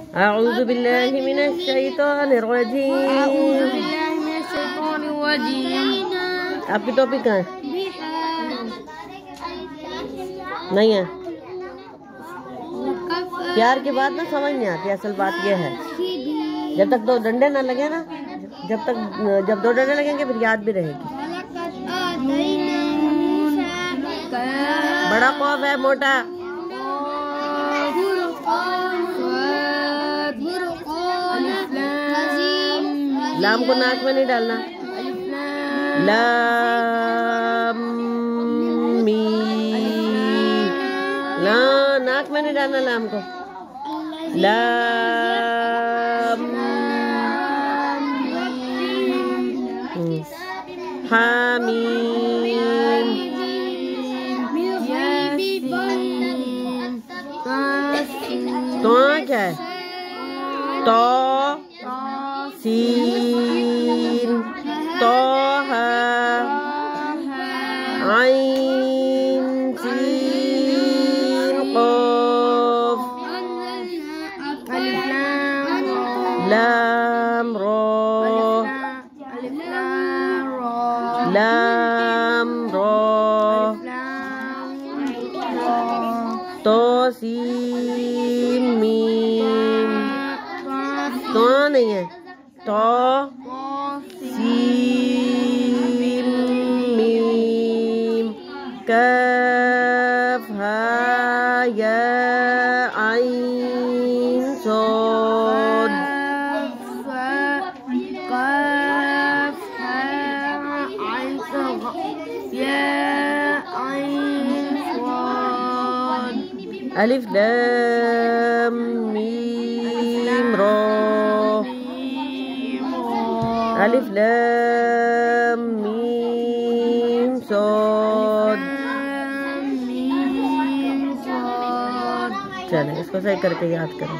अऊज़ु बिल्लाहि मिनश शैतानिर रजीम। आपकी टॉपिक कहाँ है? नहीं है। प्यार की बात ना समझ नहीं आती। असल बात यह है, जब तक दो डंडे ना लगे ना, जब दो डंडे लगेंगे फिर याद भी रहेगी। बड़ा खौफ है, मोटा। लाम को नाक में नहीं डालना। लाम ला नाक में नहीं डालना लाम को। लाम हामीम। तो क्या है? तो सीन तोहा आइन सीन क़ाफ लाम रा लाम रा तो सीन मीम। तो नहीं है। तो सीन मीम कफ हा या आइन सॉद। अलिफ लाम मीम रा। अलिफ लाम मीम सॉद। चलो इसको सही करके याद करो।